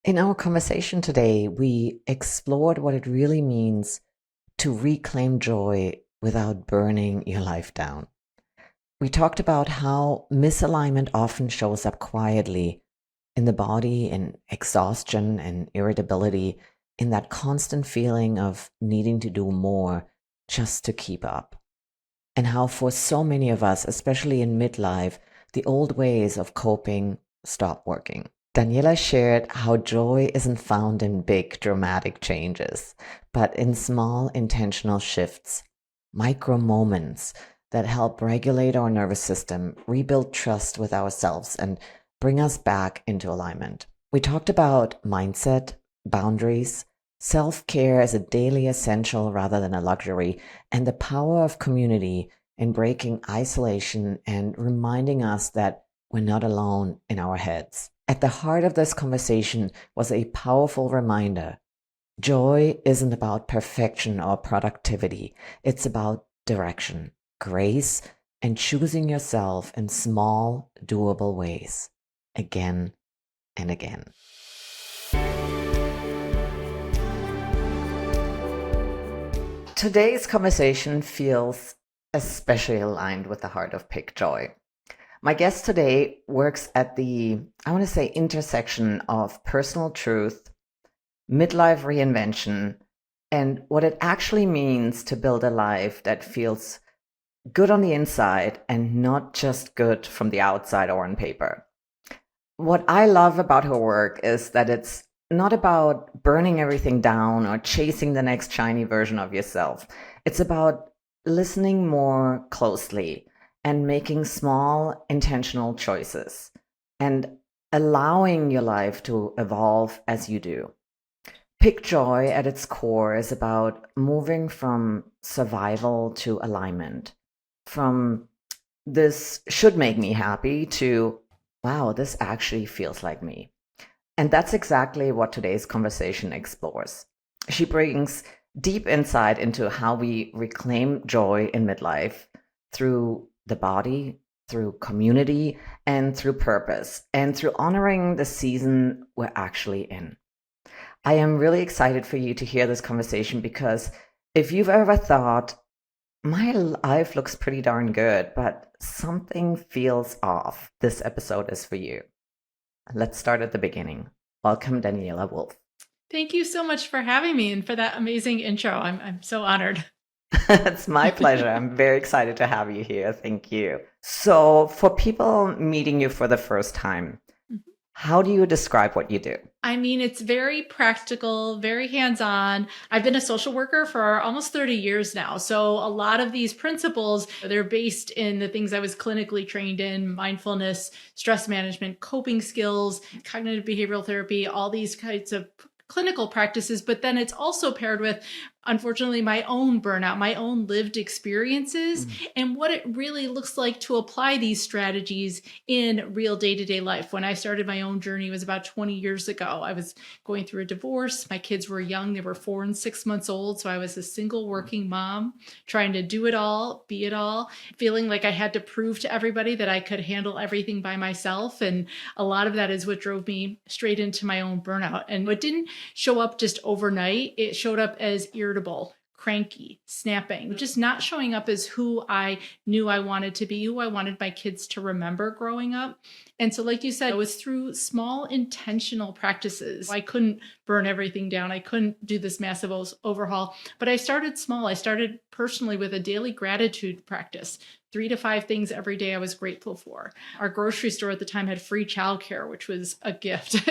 In our conversation today, we explored what it really means to reclaim joy without burning your life down. We talked about how misalignment often shows up quietly in the body, in exhaustion and irritability, in that constant feeling of needing to do more just to keep up. And how for so many of us, especially in midlife, the old ways of coping stop working. Daniela shared how joy isn't found in big dramatic changes, but in small intentional shifts, micro moments that help regulate our nervous system, rebuild trust with ourselves, and bring us back into alignment. We talked about mindset, boundaries, self-care as a daily essential rather than a luxury, and the power of community in breaking isolation and reminding us that we're not alone in our heads. At the heart of this conversation was a powerful reminder. Joy isn't about perfection or productivity. It's about direction, grace, and choosing yourself in small, doable ways, again and again. Today's conversation feels especially aligned with the heart of Pick Joy. My guest today works at the, I want to say, intersection of personal truth, midlife reinvention, and what it actually means to build a life that feels good on the inside and not just good from the outside or on paper. What I love about her work is that it's not about burning everything down or chasing the next shiny version of yourself. It's about listening more closely and making small intentional choices and allowing your life to evolve as you do. Pick Joy at its core is about moving from survival to alignment, from this should make me happy to, wow, this actually feels like me. And that's exactly what today's conversation explores. She brings deep insight into how we reclaim joy in midlife through the body, through community, and through purpose, and through honoring the season we're actually in. I am really excited for you to hear this conversation because if you've ever thought, my life looks pretty darn good, but something feels off, this episode is for you. Let's start at the beginning. Welcome, Daniela Wolfe. Thank you so much for having me and for that amazing intro. I'm so honored. It's my pleasure. I'm very excited to have you here. Thank you. So, for people meeting you for the first time, how do you describe what you do? I mean, it's very practical, very hands-on. I've been a social worker for almost 30 years now. So a lot of these principles, they're based in the things I was clinically trained in: mindfulness, stress management, coping skills, cognitive behavioral therapy, all these kinds of clinical practices. But then it's also paired with, unfortunately, my own burnout, my own lived experiences, and what it really looks like to apply these strategies in real day-to-day life. When I started my own journey, it was about 20 years ago. I was going through a divorce. My kids were young. They were 4 and 6 months old. So I was a single working mom trying to do it all, be it all, feeling like I had to prove to everybody that I could handle everything by myself. And a lot of that is what drove me straight into my own burnout. And it didn't show up just overnight. It showed up as irritable, cranky, snapping, just not showing up as who I knew I wanted to be, who I wanted my kids to remember growing up. And so, like you said, it was through small intentional practices. I couldn't burn everything down. I couldn't do this massive overhaul, but I started small. I started personally with a daily gratitude practice. 3 to 5 things every day I was grateful for. Our grocery store at the time had free childcare, which was a gift.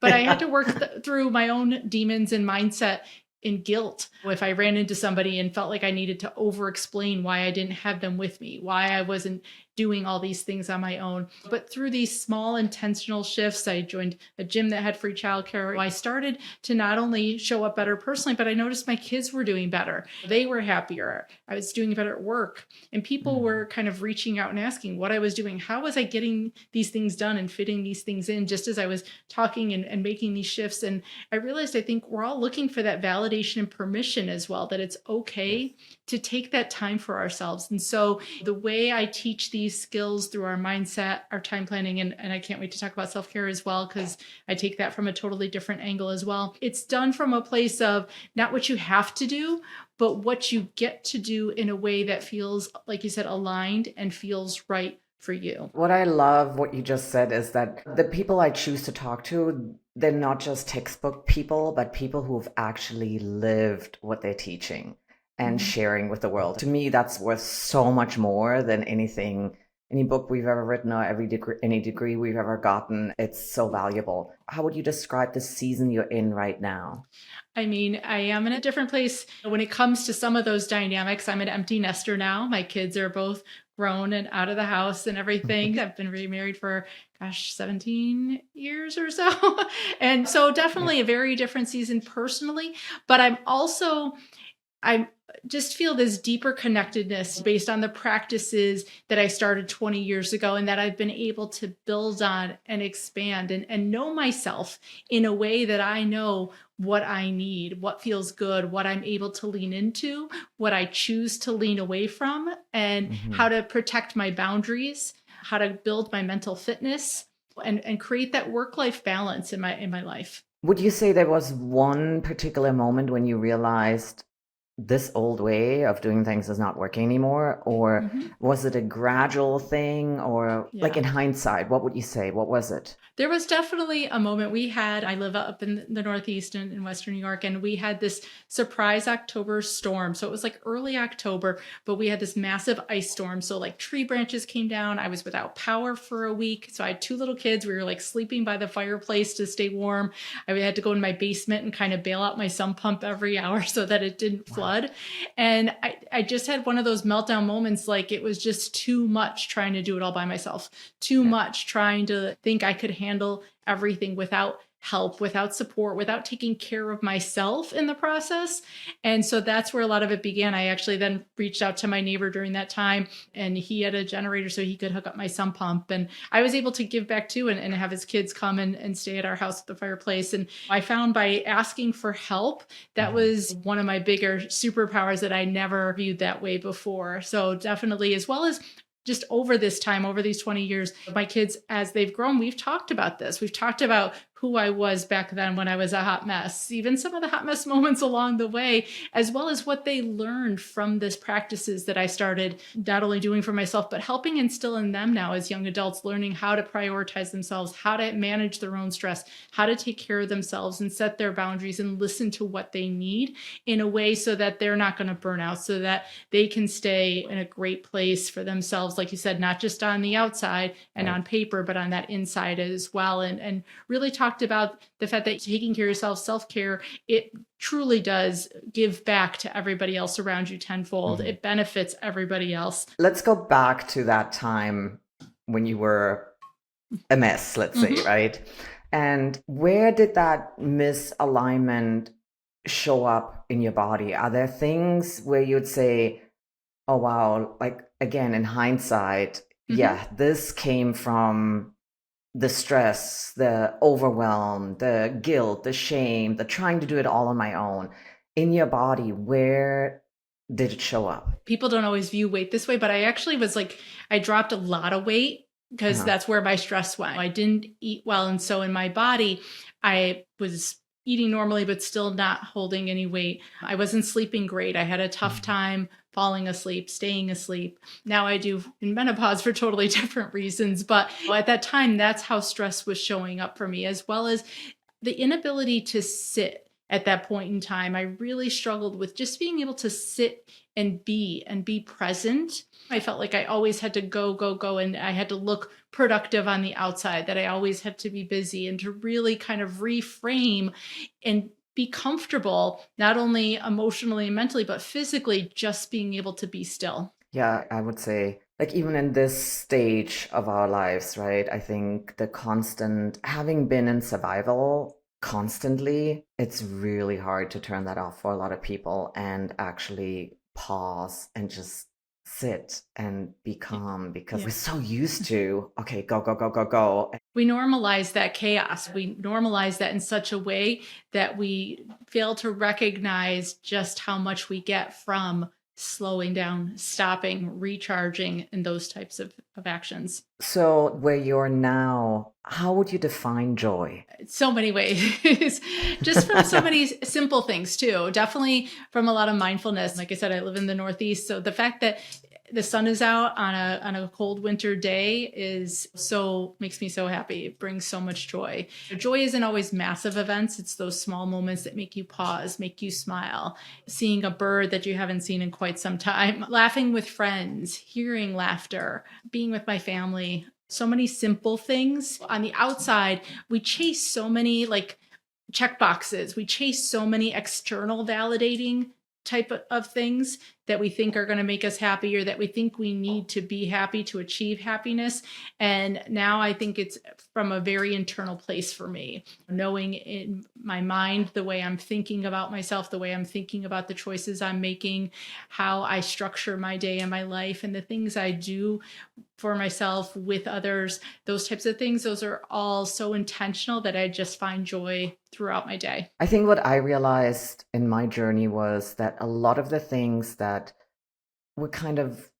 But I had to work through my own demons and mindset in guilt. If I ran into somebody and felt like I needed to over explain why I didn't have them with me, why I wasn't doing all these things on my own. But through these small intentional shifts, I joined a gym that had free childcare. I started to not only show up better personally, but I noticed my kids were doing better. They were happier. I was doing better at work. And people were kind of reaching out and asking what I was doing. How was I getting these things done and fitting these things in just as I was talking and making these shifts? And I realized I think we're all looking for that validation and permission as well, that it's okay to take that time for ourselves. And so the way I teach these these skills through our mindset, our time planning, and I can't wait to talk about self-care as well, because I take that from a totally different angle as well. It's done from a place of not what you have to do, but what you get to do in a way that feels, like you said, aligned and feels right for you. What I love what you just said is that the people I choose to talk to, they're not just textbook people, but people who've actually lived what they're teaching and sharing with the world. To me, that's worth so much more than anything, any book we've ever written or any degree we've ever gotten. It's so valuable. How would you describe the season you're in right now? I mean, I am in a different place when it comes to some of those dynamics. I'm an empty nester now. My kids are both grown and out of the house and everything. I've been remarried for, 17 years or so. And so definitely a very different season personally. But I just feel this deeper connectedness based on the practices that I started 20 years ago and that I've been able to build on and expand and know myself in a way that I know what I need, what feels good, what I'm able to lean into, what I choose to lean away from, and how to protect my boundaries, how to build my mental fitness and create that work-life balance in my life. Would you say there was one particular moment when you realized this old way of doing things is not working anymore? Or was it a gradual thing? Or like in hindsight, what would you say? What was it? There was definitely a moment I live up in the Northeast in Western New York, and we had this surprise October storm. So it was like early October, but we had this massive ice storm. So like tree branches came down. I was without power for a week. So I had two little kids. We were like sleeping by the fireplace to stay warm. I had to go in my basement and kind of bail out my sump pump every hour so that it didn't flood. And I just had one of those meltdown moments. Like it was just too much trying to do it all by myself, too much trying to think I could handle everything without help, without support, without taking care of myself in the process. And so that's where a lot of it began. I actually then reached out to my neighbor during that time, and he had a generator so he could hook up my sump pump. And I was able to give back too and have his kids come and stay at our house at the fireplace. And I found by asking for help, that was one of my bigger superpowers that I never viewed that way before. So definitely, as well as just over this time, over these 20 years, my kids, as they've grown, we've talked about this. We've talked about who I was back then when I was a hot mess, even some of the hot mess moments along the way, as well as what they learned from this practices that I started not only doing for myself, but helping instill in them now as young adults, learning how to prioritize themselves, how to manage their own stress, how to take care of themselves and set their boundaries and listen to what they need in a way so that they're not going to burn out, so that they can stay in a great place for themselves, like you said, not just on the outside and on paper, but on that inside as well. And really talked about the fact that taking care of yourself, self-care, it truly does give back to everybody else around you tenfold. It benefits everybody else. Let's go back to that time when you were a mess, let's say, right? And where did that misalignment show up in your body? Are there things where you'd say, oh, wow, like again, in hindsight, yeah, this came from the stress, the overwhelm, the guilt, the shame, the trying to do it all on my own. In your body, where did it show up? People don't always view weight this way, but I actually was like, I dropped a lot of weight because that's where my stress went. I didn't eat well. And so in my body, I was eating normally, but still not holding any weight. I wasn't sleeping great. I had a tough time falling asleep, staying asleep. Now I do in menopause for totally different reasons. But at that time, that's how stress was showing up for me, as well as the inability to sit at that point in time. I really struggled with just being able to sit and be present. I felt like I always had to go, and I had to look productive on the outside, that I always had to be busy, and to really kind of reframe and be comfortable, not only emotionally and mentally, but physically, just being able to be still. Yeah, I would say, like, even in this stage of our lives, right? I think the constant, having been in survival constantly, it's really hard to turn that off for a lot of people and actually pause and just sit and be calm, because we're so used to, okay, go, go, go, go, go. We normalize that chaos. We normalize that in such a way that we fail to recognize just how much we get from slowing down, stopping, recharging, and those types of actions. So, where you're now, how would you define joy? So many ways, just from so many simple things too. Definitely from a lot of mindfulness. Like I said, I live in the Northeast. So the fact that the sun is out on a cold winter day makes me so happy. It brings so much joy. Joy isn't always massive events. It's those small moments that make you pause, make you smile, seeing a bird that you haven't seen in quite some time, laughing with friends, hearing laughter, being with my family. So many simple things. On the outside, we chase so many like check boxes. We chase so many external validating type of things that we think are going to make us happy, or that we think we need to be happy to achieve happiness. And now I think it's from a very internal place for me, knowing in my mind the way I'm thinking about myself, the way I'm thinking about the choices I'm making, how I structure my day and my life, and the things I do for myself, with others, those types of things. Those are all so intentional that I just find joy throughout my day. I think what I realized in my journey was that a lot of the things that we're kind of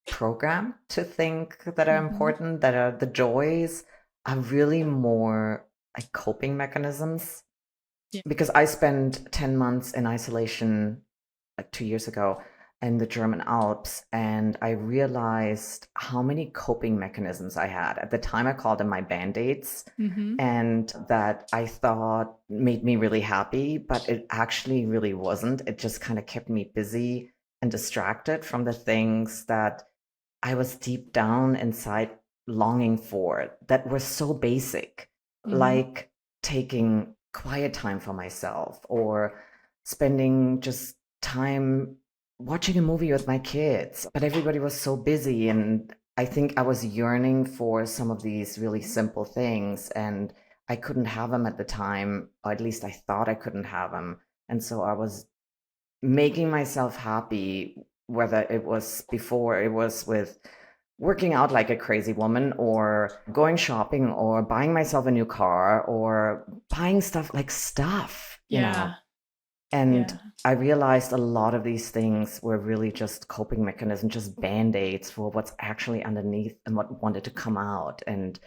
programmed to think that are important, that are the joys, are really more like coping mechanisms. Yeah. Because I spent 10 months in isolation like 2 years ago in the German Alps, and I realized how many coping mechanisms I had. At the time, I called them my band-aids, and that I thought made me really happy, but it actually really wasn't. It just kind of kept me busy and distracted from the things that I was deep down inside longing for, that were so basic, like taking quiet time for myself, or spending just time watching a movie with my kids. But everybody was so busy, and I think I was yearning for some of these really simple things, and I couldn't have them at the time, or at least I thought I couldn't have them. And so I was making myself happy, whether it was before it was with working out like a crazy woman, or going shopping, or buying myself a new car, or buying stuff, you know. And Yeah. I realized a lot of these things were really just coping mechanisms, just band-aids for what's actually underneath and what wanted to come out, and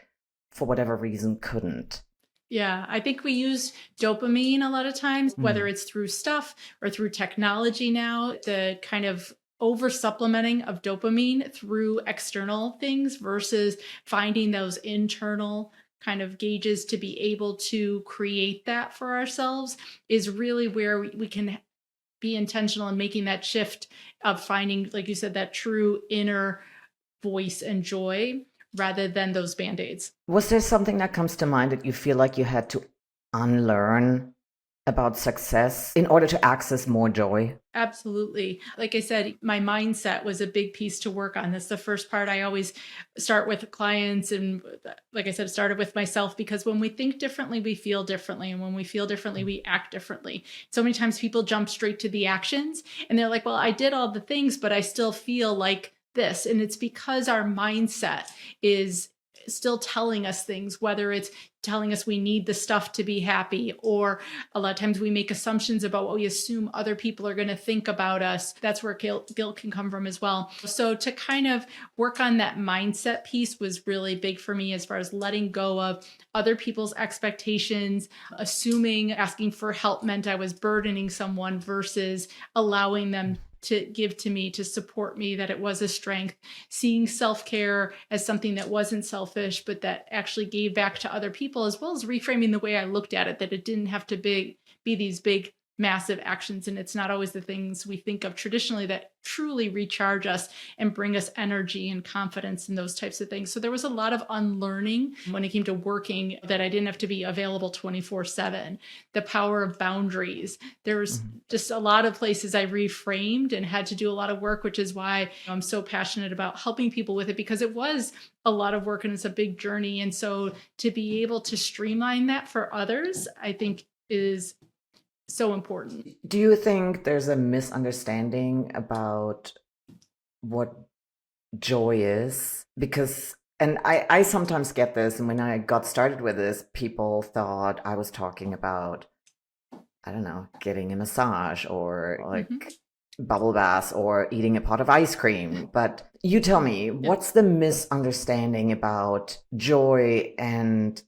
for whatever reason couldn't. Yeah, I think we use dopamine a lot of times, whether it's through stuff or through technology now, the kind of over supplementing of dopamine through external things versus finding those internal kind of gauges to be able to create that for ourselves is really where we can be intentional in making that shift of finding, like you said, that true inner voice and joy rather than those band-aids. Was there something that comes to mind that you feel like you had to unlearn about success in order to access more joy? Absolutely. Like I said, my mindset was a big piece to work on. That's the first part. I always start with clients. And like I said, started with myself, because when we think differently, we feel differently. And when we feel differently, we act differently. So many times people jump straight to the actions and they're like, well, I did all the things, but I still feel like this. And it's because our mindset is still telling us things, whether it's telling us we need the stuff to be happy, or a lot of times we make assumptions about what we assume other people are going to think about us. That's where guilt can come from as well. So to kind of work on that mindset piece was really big for me, as far as letting go of other people's expectations, assuming asking for help meant I was burdening someone versus allowing them to give to me, to support me, that it was a strength, seeing self-care as something that wasn't selfish, but that actually gave back to other people, as well as reframing the way I looked at it, that it didn't have to be these big, massive actions. And it's not always the things we think of traditionally that truly recharge us and bring us energy and confidence and those types of things. So there was a lot of unlearning when it came to working, that I didn't have to be available 24/7. The power of boundaries. There's just a lot of places I reframed and had to do a lot of work, which is why I'm so passionate about helping people with it, because it was a lot of work and it's a big journey. And so to be able to streamline that for others, I think is so important. Do you think there's a misunderstanding about what joy is? Because, and I sometimes get this, and when I got started with this, people thought I was talking about, I don't know, getting a massage, or like bubble bath or eating a pot of ice cream. But you tell me, what's the misunderstanding about joy and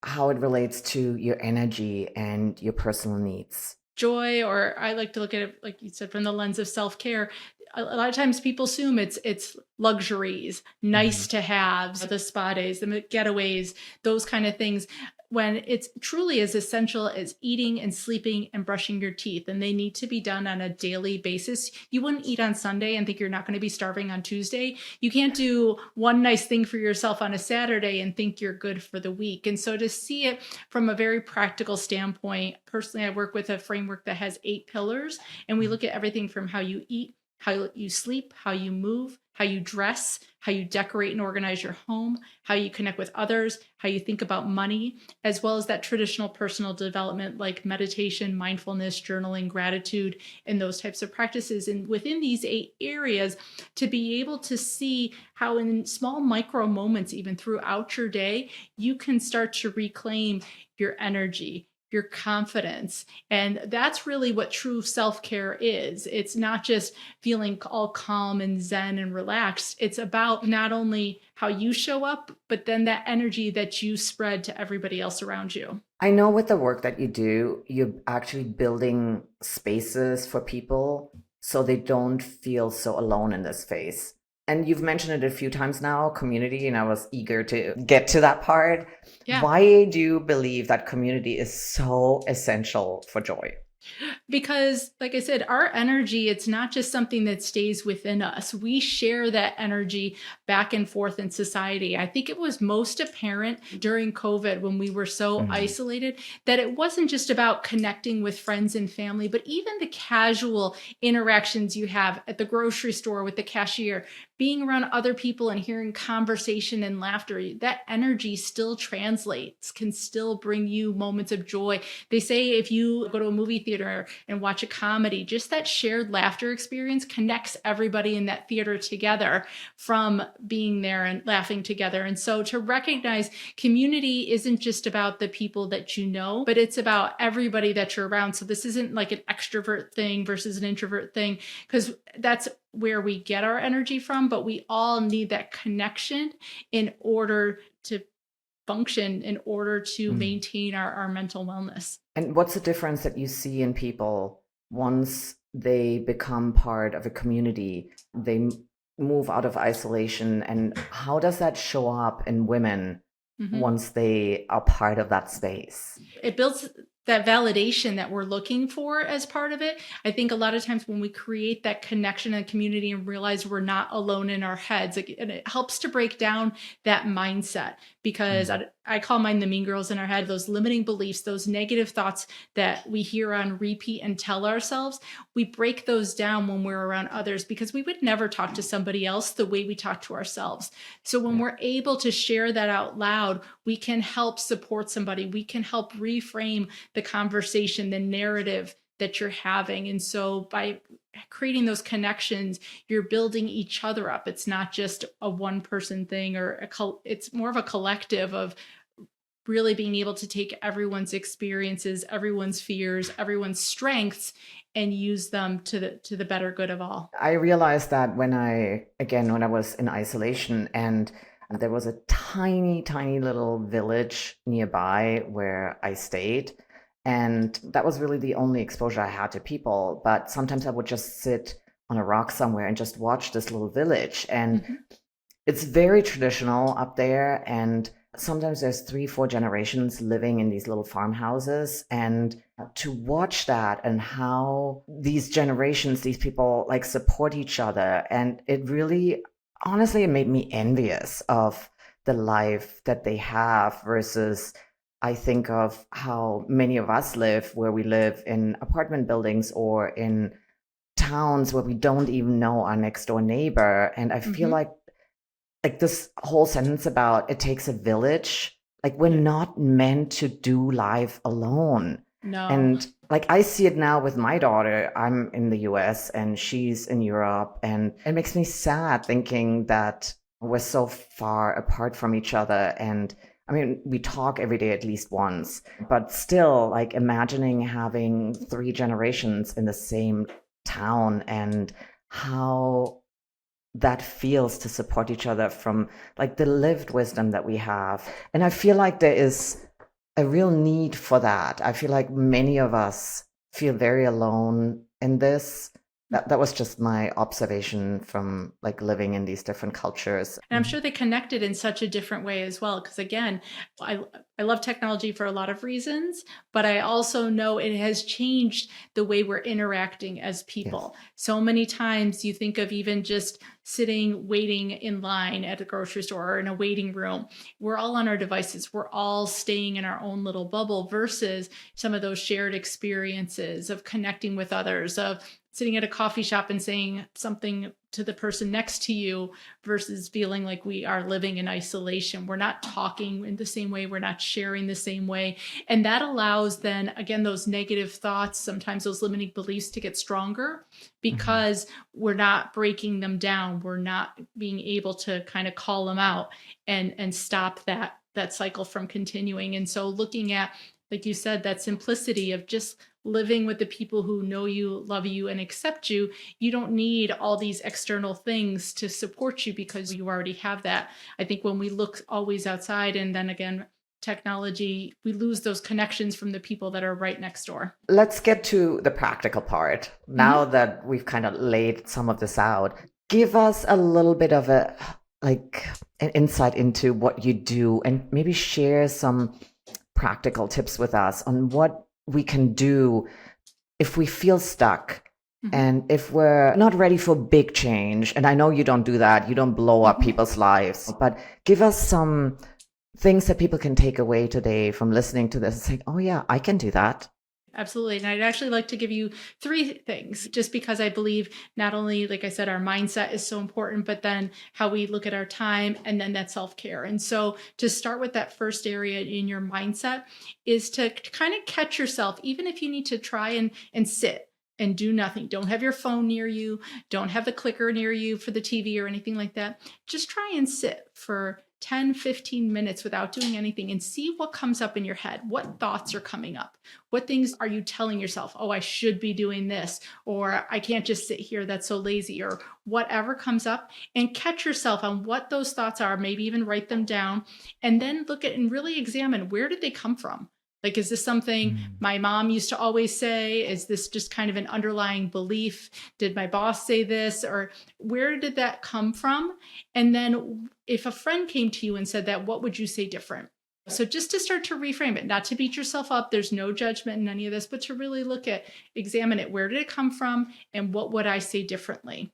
how it relates to your energy and your personal needs? Joy, or I like to look at it, like you said, from the lens of self-care. A lot of times people assume it's luxuries, nice Mhm. to haves, the spa days, the getaways, those kind of things, when it's truly as essential as eating and sleeping and brushing your teeth. And they need to be done on a daily basis. You wouldn't eat on Sunday and think you're not going to be starving on Tuesday. You can't do one nice thing for yourself on a Saturday and think you're good for the week. And so to see it from a very practical standpoint, personally, I work with a framework that has 8 pillars, and we look at everything from how you eat, how you sleep, how you move, how you dress, how you decorate and organize your home, how you connect with others, how you think about money, as well as that traditional personal development like meditation, mindfulness, journaling, gratitude, and those types of practices. And within these 8 areas, to be able to see how in small micro moments, even throughout your day, you can start to reclaim your energy, your confidence. And that's really what true self-care is. It's not just feeling all calm and zen and relaxed. It's about not only how you show up, but then that energy that you spread to everybody else around you. I know with the work that you do, you're actually building spaces for people so they don't feel so alone in this space. And you've mentioned it a few times now, community, and I was eager to get to that part. Yeah. Why do you believe that community is so essential for joy? Because, like I said, our energy, it's not just something that stays within us. We share that energy back and forth in society. I think it was most apparent during COVID when we were so Mhm. isolated that it wasn't just about connecting with friends and family, but even the casual interactions you have at the grocery store with the cashier, being around other people and hearing conversation and laughter. That energy still translates, can still bring you moments of joy. They say if you go to a movie theater and watch a comedy, just that shared laughter experience connects everybody in that theater together from being there and laughing together. And so to recognize community isn't just about the people that you know, but it's about everybody that you're around. So this isn't like an extrovert thing versus an introvert thing, because that's where we get our energy from, but we all need that connection in order to function, in order to Mhm. maintain our mental wellness. And what's the difference that you see in people once they become part of a community? They move out of isolation, and how does that show up in women Mhm. once they are part of that space? It builds that validation that we're looking for as part of it. I think a lot of times when we create that connection and community and realize we're not alone in our heads, and it helps to break down that mindset, because Mm. I call mine the mean girls in our head, those limiting beliefs, those negative thoughts that we hear on repeat and tell ourselves. We break those down when we're around others, because we would never talk to somebody else the way we talk to ourselves. So when Yeah. we're able to share that out loud, we can help support somebody. We can help reframe the conversation, the narrative that you're having. And so by creating those connections, you're building each other up. It's not just a one person thing, or it's more of a collective of really being able to take everyone's experiences, everyone's fears, everyone's strengths, and use them to the better good of all. I realized that when I was in isolation and there was a tiny, tiny little village nearby where I stayed. And that was really the only exposure I had to people. But sometimes I would just sit on a rock somewhere and just watch this little village. And Mhm. it's very traditional up there. And sometimes there's 3, 4 generations living in these little farmhouses. And to watch that and how these generations, these people like support each other. And it really, honestly, it made me envious of the life that they have versus I think of how many of us live, where we live in apartment buildings or in towns where we don't even know our next door neighbor. And I feel Mhm. like this whole sentence about it takes a village, like we're Yeah. not meant to do life alone. No. And like I see it now with my daughter. I'm in the US and she's in Europe, and it makes me sad thinking that we're so far apart from each other. And I mean, we talk every day at least once, but still, like imagining having 3 generations in the same town and how that feels to support each other from like the lived wisdom that we have. And I feel like there is a real need for that. I feel like many of us feel very alone in this. That was just my observation from like living in these different cultures. And I'm sure they connected in such a different way as well. Because again, I love technology for a lot of reasons, but I also know it has changed the way we're interacting as people. Yes. So many times you think of even just sitting, waiting in line at a grocery store or in a waiting room. We're all on our devices. We're all staying in our own little bubble versus some of those shared experiences of connecting with others, of sitting at a coffee shop and saying something to the person next to you versus feeling like we are living in isolation. We're not talking in the same way. We're not sharing the same way. And that allows then, again, those negative thoughts, sometimes those limiting beliefs to get stronger because we're not breaking them down. We're not being able to kind of call them out and stop that cycle from continuing. And so looking at, like you said, that simplicity of just living with the people who know you, love you, and accept you. You don't need all these external things to support you because you already have that. I think when we look always outside and then again, technology, we lose those connections from the people that are right next door. Let's get to the practical part. Now that we've kind of laid some of this out, give us a little bit of an insight into what you do and maybe share some practical tips with us on what we can do if we feel stuck and if we're not ready for big change. And I know you don't do that. You don't blow up people's lives, but give us some things that people can take away today from listening to this and say, oh yeah, I can do that. Absolutely. And I'd actually like to give you 3 things, just because I believe not only, like I said, our mindset is so important, but then how we look at our time and then that self-care. And so to start with that first area in your mindset is to kind of catch yourself, even if you need to try and sit and do nothing. Don't have your phone near you. Don't have the clicker near you for the TV or anything like that. Just try and sit for 10, 15 minutes without doing anything and see what comes up in your head. What thoughts are coming up? What things are you telling yourself? Oh, I should be doing this, or I can't just sit here. That's so lazy, or whatever comes up, and catch yourself on what those thoughts are. Maybe even write them down and then look at and really examine, where did they come from? Like, is this something my mom used to always say? Is this just kind of an underlying belief? Did my boss say this? Or where did that come from? And then if a friend came to you and said that, what would you say different? So just to start to reframe it, not to beat yourself up. There's no judgment in any of this, but to really examine it. Where did it come from? And what would I say differently?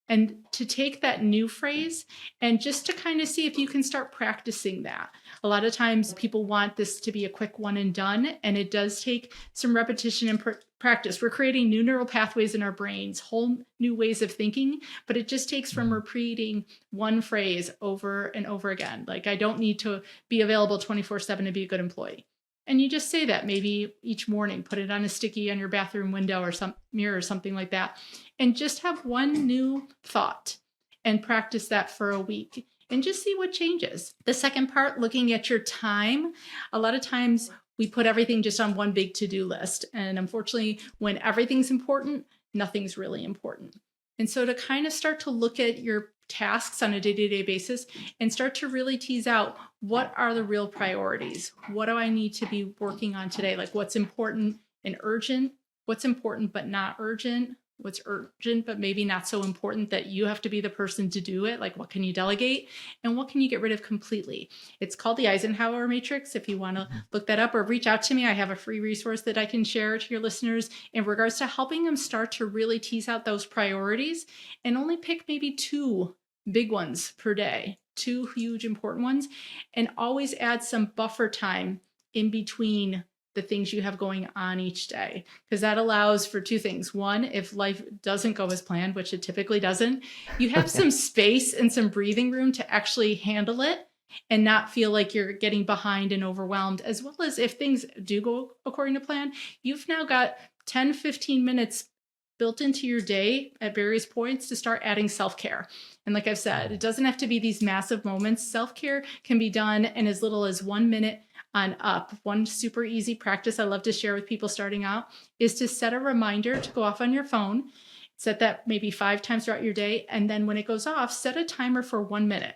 And to take that new phrase and just to kind of see if you can start practicing that. A lot of times people want this to be a quick one and done, and it does take some repetition and practice. We're creating new neural pathways in our brains, whole new ways of thinking, but it just takes from repeating one phrase over and over again. Like, I don't need to be available 24/7 to be a good employee. And you just say that maybe each morning, put it on a sticky on your bathroom window or some mirror or something like that. And just have one new thought and practice that for a week and just see what changes. The second part, looking at your time. A lot of times we put everything just on one big to-do list. And unfortunately, when everything's important, nothing's really important. And so to kind of start to look at your tasks on a day-to-day basis and start to really tease out, what are the real priorities? What do I need to be working on today? Like, what's important and urgent? What's important but not urgent? What's urgent but maybe not so important that you have to be the person to do it? Like, what can you delegate and what can you get rid of completely? It's called the Eisenhower Matrix. If you want to look that up or reach out to me, I have a free resource that I can share to your listeners in regards to helping them start to really tease out those priorities and only pick maybe 2 big ones per day, 2 huge important ones, and always add some buffer time in between the things you have going on each day, because that allows for 2 things. One, if life doesn't go as planned, which it typically doesn't, you have some space and some breathing room to actually handle it and not feel like you're getting behind and overwhelmed. As well as if things do go according to plan, you've now got 10, 15 minutes built into your day at various points to start adding self-care. And like I've said, it doesn't have to be these massive moments. Self-care can be done in as little as 1 minute on up. One super easy practice I love to share with people starting out is to set a reminder to go off on your phone. Set that maybe 5 times throughout your day. And then when it goes off, set a timer for 1 minute.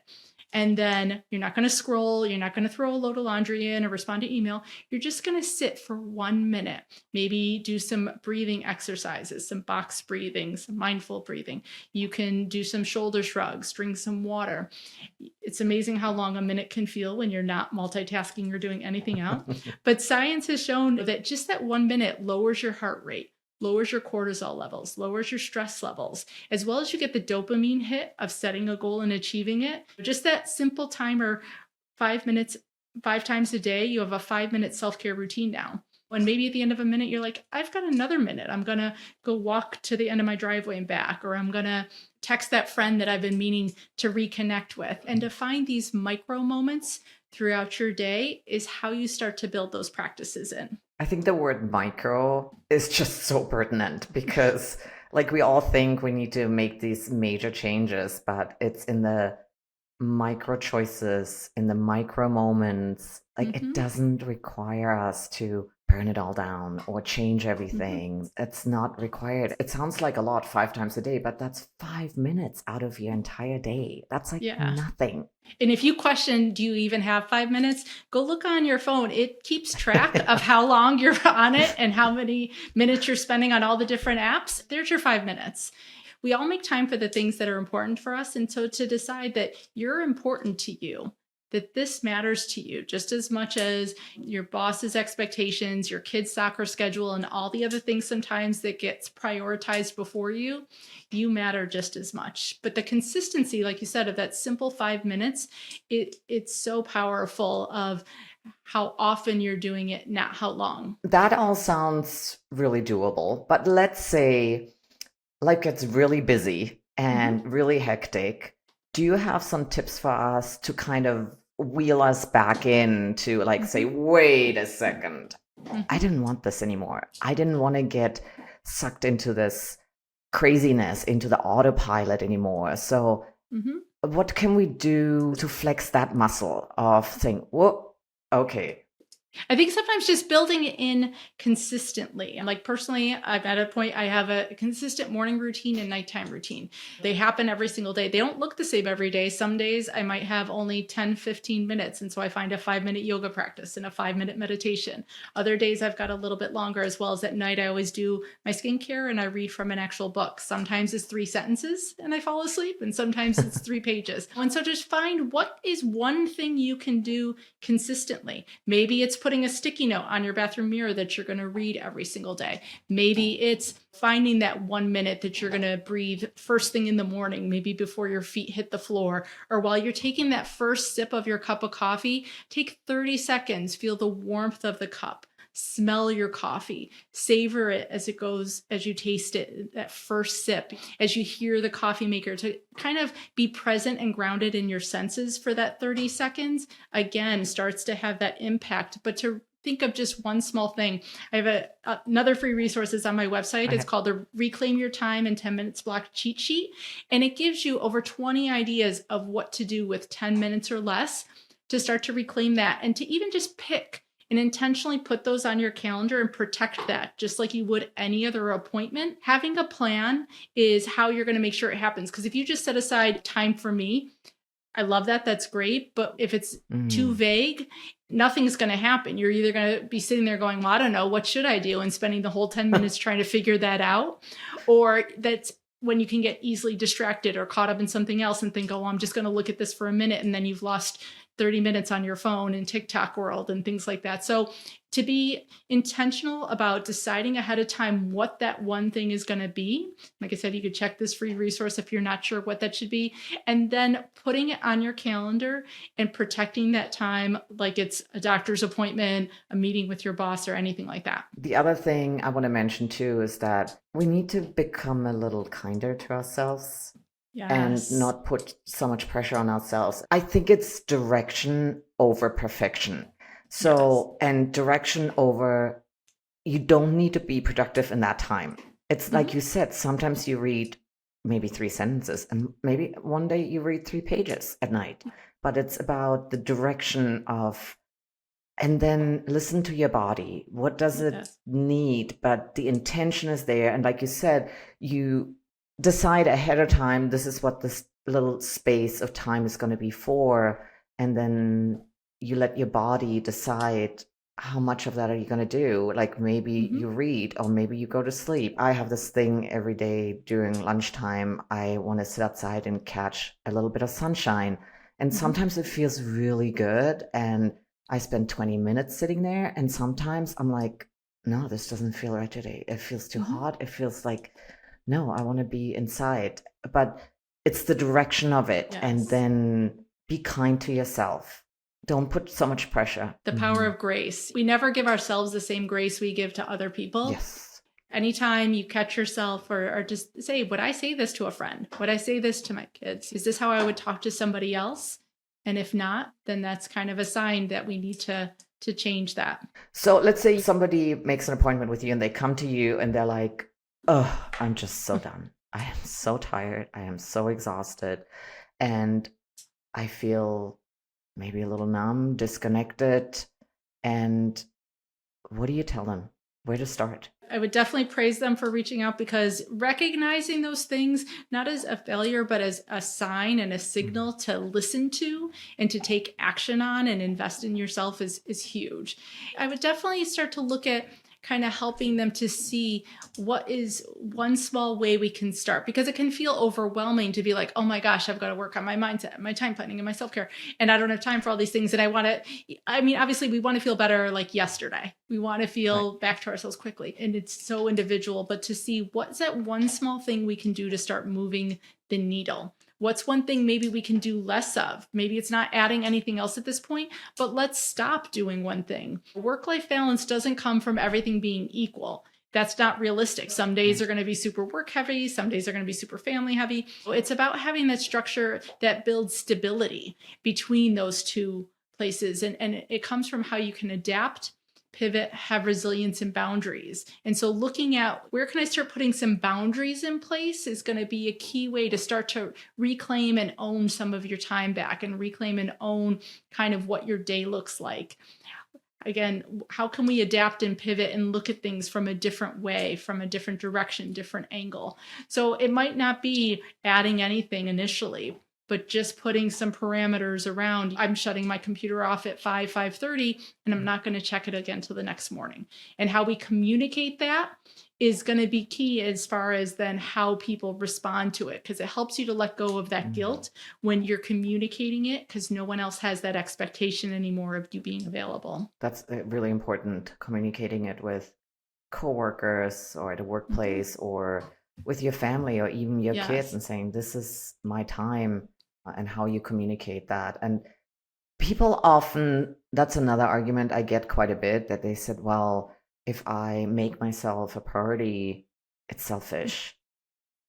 And then you're not going to scroll. You're not going to throw a load of laundry in or respond to email. You're just going to sit for 1 minute. Maybe do some breathing exercises, some box breathing, some mindful breathing. You can do some shoulder shrugs, drink some water. It's amazing how long a minute can feel when you're not multitasking or doing anything else. But science has shown that just that 1 minute lowers your heart rate, lowers your cortisol levels, lowers your stress levels, as well as you get the dopamine hit of setting a goal and achieving it. Just that simple timer, 5 minutes, 5 times a day, you have a 5-minute self-care routine now. When maybe at the end of a minute, you're like, I've got another minute. I'm going to go walk to the end of my driveway and back, or I'm going to text that friend that I've been meaning to reconnect with. And to find these micro moments throughout your day is how you start to build those practices in. I think the word micro is just so pertinent because like we all think we need to make these major changes, but it's in the micro choices, in the micro moments. Like it doesn't require us to burn it all down or change everything. It's not required. It sounds like a lot 5 times a day, but that's 5 minutes out of your entire day. That's like nothing. And if you question, do you even have 5 minutes? Go look on your phone. It keeps track of how long you're on it and how many minutes you're spending on all the different apps. There's your 5 minutes. We all make time for the things that are important for us. And so to decide that you're important to you, that this matters to you just as much as your boss's expectations, your kid's soccer schedule, and all the other things sometimes that gets prioritized before you, you matter just as much. But the consistency, like you said, of that simple 5 minutes, it's so powerful of how often you're doing it, not how long. That all sounds really doable. But let's say life gets really busy and really hectic. Do you have some tips for us to kind of wheel us back in to like say, wait a second, I didn't want this anymore. I didn't want to get sucked into this craziness, into the autopilot anymore. So what can we do to flex that muscle of saying, whoa, okay, I think sometimes just building it in consistently. And like personally, I'm at a point, I have a consistent morning routine and nighttime routine. They happen every single day. They don't look the same every day. Some days I might have only 10, 15 minutes. And so I find a 5-minute yoga practice and a 5-minute meditation. Other days I've got a little bit longer, as well as at night, I always do my skincare and I read from an actual book. Sometimes it's 3 sentences and I fall asleep, and sometimes it's 3 pages. And so just find what is one thing you can do consistently. Maybe it's putting a sticky note on your bathroom mirror that you're going to read every single day. Maybe it's finding that 1 minute that you're going to breathe first thing in the morning, maybe before your feet hit the floor, or while you're taking that first sip of your cup of coffee, take 30 seconds, feel the warmth of the cup. Smell your coffee, savor it as it goes, as you taste it, that first sip, as you hear the coffee maker, to kind of be present and grounded in your senses for that 30 seconds, again, starts to have that impact. But to think of just one small thing, I have another free resource is on my website. It's called the Reclaim Your Time in 10 Minutes Block Cheat Sheet. And it gives you over 20 ideas of what to do with 10 minutes or less to start to reclaim that, and to even just pick and intentionally put those on your calendar and protect that just like you would any other appointment. Having a plan is how you're going to make sure it happens. Because if you just set aside time for me, I love that. That's great. But if it's too vague, nothing's going to happen. You're either going to be sitting there going, well, I don't know, what should I do? And spending the whole 10 minutes trying to figure that out. Or that's when you can get easily distracted or caught up in something else and think, oh, I'm just going to look at this for a minute. And then you've lost 30 minutes on your phone in TikTok world and things like that. So to be intentional about deciding ahead of time what that one thing is going to be. Like I said, you could check this free resource if you're not sure what that should be, and then putting it on your calendar and protecting that time like it's a doctor's appointment, a meeting with your boss, or anything like that. The other thing I want to mention too is that we need to become a little kinder to ourselves. Yes. And not put so much pressure on ourselves. I think it's direction over perfection. So, and direction over, you don't need to be productive in that time. It's like you said, sometimes you read maybe 3 sentences, and maybe one day you read 3 pages at night. But it's about the direction of and then listen to your body. What does it Yes. need? But the intention is there. And like you said, you decide ahead of time, this is what this little space of time is going to be for. And then you let your body decide how much of that are you going to do. Like maybe you read or maybe you go to sleep. I have this thing every day during lunchtime. I want to sit outside and catch a little bit of sunshine. And sometimes it feels really good. And I spend 20 minutes sitting there, and sometimes I'm like, no, this doesn't feel right today. It feels too hot. It feels like, no, I want to be inside. But it's the direction of it. And Yes. then be kind to yourself. Don't put so much pressure. The power of grace. We never give ourselves the same grace we give to other people. Yes. Anytime you catch yourself or just say, would I say this to a friend? Would I say this to my kids? Is this how I would talk to somebody else? And if not, then that's kind of a sign that we need to change that. So let's say somebody makes an appointment with you and they come to you and they're like, oh, I'm just so done. I am so tired. I am so exhausted. And I feel maybe a little numb, disconnected. And what do you tell them? Where to start? I would definitely praise them for reaching out, because recognizing those things, not as a failure, but as a sign and a signal to listen to and to take action on and invest in yourself is huge. I would definitely start to look at kind of helping them to see what is one small way we can start, because it can feel overwhelming to be like, oh my gosh, I've got to work on my mindset, my time planning, and my self-care, and I don't have time for all these things. And obviously we want to feel better like yesterday. We want to feel back to ourselves quickly. And it's so individual, but to see what's that one small thing we can do to start moving the needle. What's one thing maybe we can do less of? Maybe it's not adding anything else at this point, but let's stop doing one thing. Work-life balance doesn't come from everything being equal. That's not realistic. Some days are going to be super work heavy. Some days are going to be super family heavy. It's about having that structure that builds stability between those two places. And it comes from how you can adapt, pivot, have resilience and boundaries. And so looking at where can I start putting some boundaries in place is going to be a key way to start to reclaim and own some of your time back, and reclaim and own kind of what your day looks like. Again, how can we adapt and pivot and look at things from a different way, from a different direction, different angle? So it might not be adding anything initially, but just putting some parameters around. I'm shutting my computer off at 5:30, and I'm not going to check it again till the next morning. And how we communicate that is going to be key as far as then how people respond to it, because it helps you to let go of that guilt when you're communicating it, because no one else has that expectation anymore of you being available. That's really important, communicating it with coworkers or at a workplace or with your family or even your kids, and saying, this is my time, and how you communicate that. And people often, that's another argument I get quite a bit, that they said, well, if I make myself a priority, it's selfish.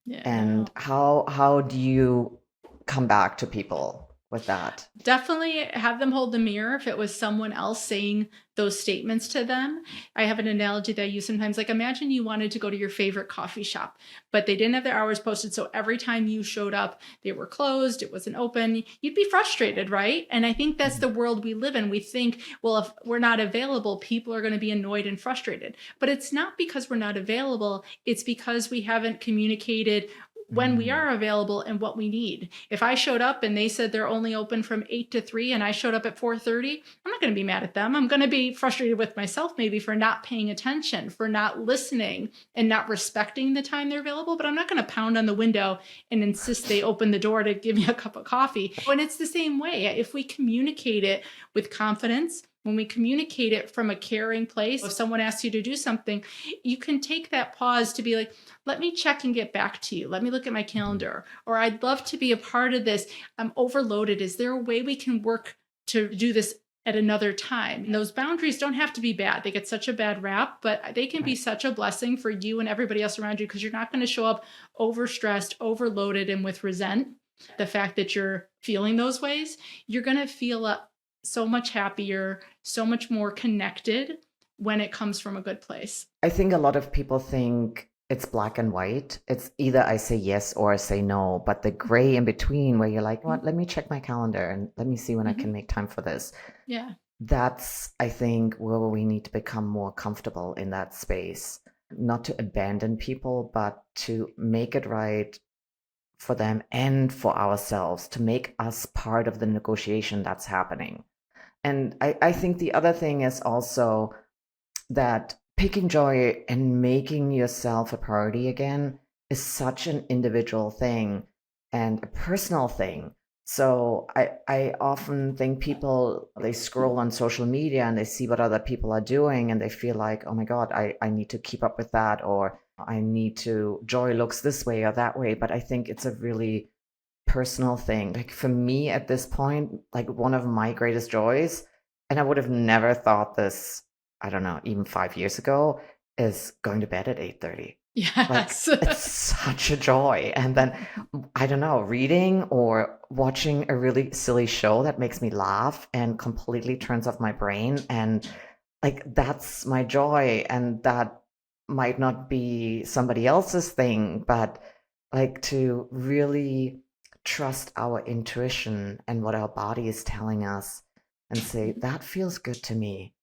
Yeah. And how do you come back to people with that? Definitely have them hold the mirror if it was someone else saying those statements to them. I have an analogy that I use sometimes, like imagine you wanted to go to your favorite coffee shop, but they didn't have their hours posted. So every time you showed up, they were closed, it wasn't open. You'd be frustrated, right? And I think that's the world we live in. We think, well, if we're not available, people are going to be annoyed and frustrated. But it's not because we're not available. It's because we haven't communicated when we are available and what we need. If I showed up and they said they're only open from 8 to 3 and I showed up at 4:30, I'm not going to be mad at them. I'm going to be frustrated with myself maybe for not paying attention, for not listening and not respecting the time they're available, but I'm not going to pound on the window and insist they open the door to give me a cup of coffee. And it's the same way. If we communicate it with confidence, when we communicate it from a caring place, if someone asks you to do something, you can take that pause to be like, let me check and get back to you. Let me look at my calendar. Or I'd love to be a part of this. I'm overloaded. Is there a way we can work to do this at another time? And those boundaries don't have to be bad. They get such a bad rap, but they can be such a blessing for you and everybody else around you, because you're not going to show up overstressed, overloaded, and with resent. The fact that you're feeling those ways, you're going to feel so much happier, so much more connected when it comes from a good place. I think a lot of people think it's black and white. It's either I say yes or I say no, but the gray in between where you're like, what, let me check my calendar and let me see when I can make time for this. Yeah. that's, I think, where we need to become more comfortable in that space, not to abandon people, but to make it right for them and for ourselves, to make us part of the negotiation that's happening. And I think the other thing is also that picking joy and making yourself a priority again is such an individual thing and a personal thing. So I often think people, they scroll on social media and they see what other people are doing and they feel like, oh my God, I need to keep up with that, or I need to, joy looks this way or that way. But I think it's a really personal thing. Like for me at this point, like one of my greatest joys, and I would have never thought this, I don't know, even 5 years ago, is going to bed at 8:30. Like Yes. it's such a joy. And then I don't know, reading or watching a really silly show that makes me laugh and completely turns off my brain. And like that's my joy. And that might not be somebody else's thing, but like to really trust our intuition and what our body is telling us and say, that feels good to me.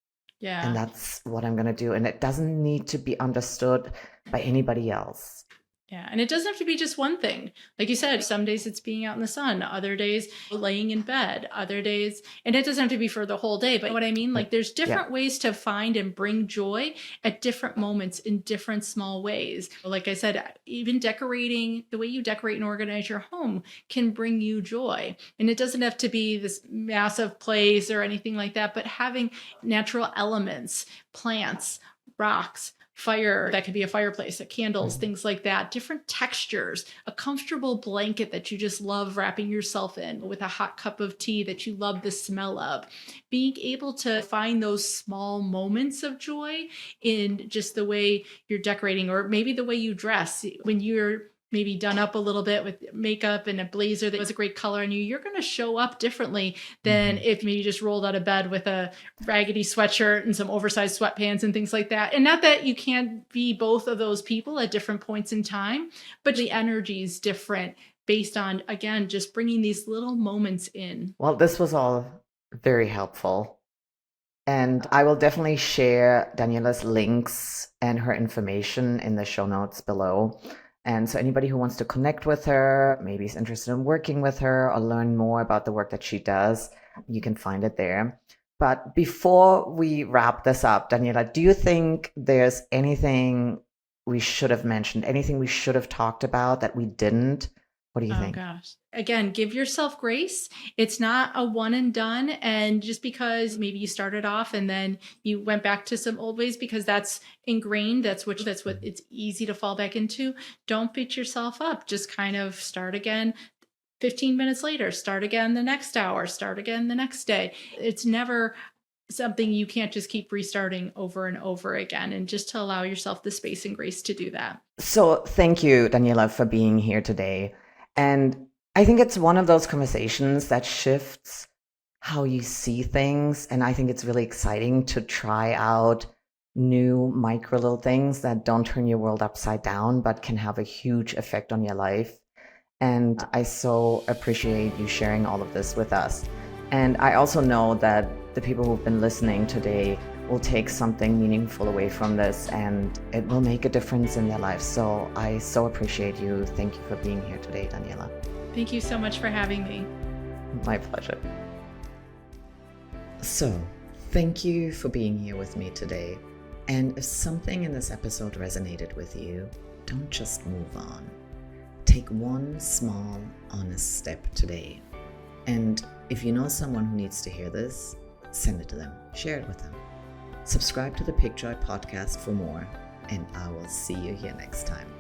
And Yeah. that's what I'm going to do. And it doesn't need to be understood by anybody else. Yeah. And it doesn't have to be just one thing. Like you said, some days it's being out in the sun, other days laying in bed, other days, and it doesn't have to be for the whole day. But what I mean, like there's different ways to find and bring joy at different moments in different small ways. Like I said, even decorating, the way you decorate and organize your home can bring you joy. And it doesn't have to be this massive place or anything like that, but having natural elements, plants, rocks, fire, that could be a fireplace, candles, things like that, different textures, a comfortable blanket that you just love wrapping yourself in with a hot cup of tea that you love the smell of. Being able to find those small moments of joy in just the way you're decorating, or maybe the way you dress when you're maybe done up a little bit with makeup and a blazer that was a great color on you, you're going to show up differently than if maybe you just rolled out of bed with a raggedy sweatshirt and some oversized sweatpants and things like that. And not that you can't be both of those people at different points in time, but the energy is different based on, again, just bringing these little moments in. Well, this was all very helpful. And I will definitely share Daniela's links and her information in the show notes below. And so anybody who wants to connect with her, maybe is interested in working with her or learn more about the work that she does, you can find it there. But before we wrap this up, Daniela, do you think there's anything we should have mentioned, anything we should have talked about that we didn't? What do you think? Oh gosh. Again, give yourself grace. It's not a one and done. And just because maybe you started off and then you went back to some old ways because that's ingrained, that's what it's easy to fall back into. Don't beat yourself up. Just kind of start again 15 minutes later, start again the next hour, start again the next day. It's never something you can't just keep restarting over and over again, and just to allow yourself the space and grace to do that. So thank you, Daniela, for being here today. And I think it's one of those conversations that shifts how you see things. And I think it's really exciting to try out new micro little things that don't turn your world upside down, but can have a huge effect on your life. And I so appreciate you sharing all of this with us. And I also know that the people who've been listening today will take something meaningful away from this, and it will make a difference in their lives. So I so appreciate you. Thank you for being here today, Daniela. Thank you so much for having me. My pleasure. So, thank you for being here with me today. And if something in this episode resonated with you, don't just move on. Take one small, honest step today. And if you know someone who needs to hear this, send it to them. Share it with them. Subscribe to the Pick Joy podcast for more, and I will see you here next time.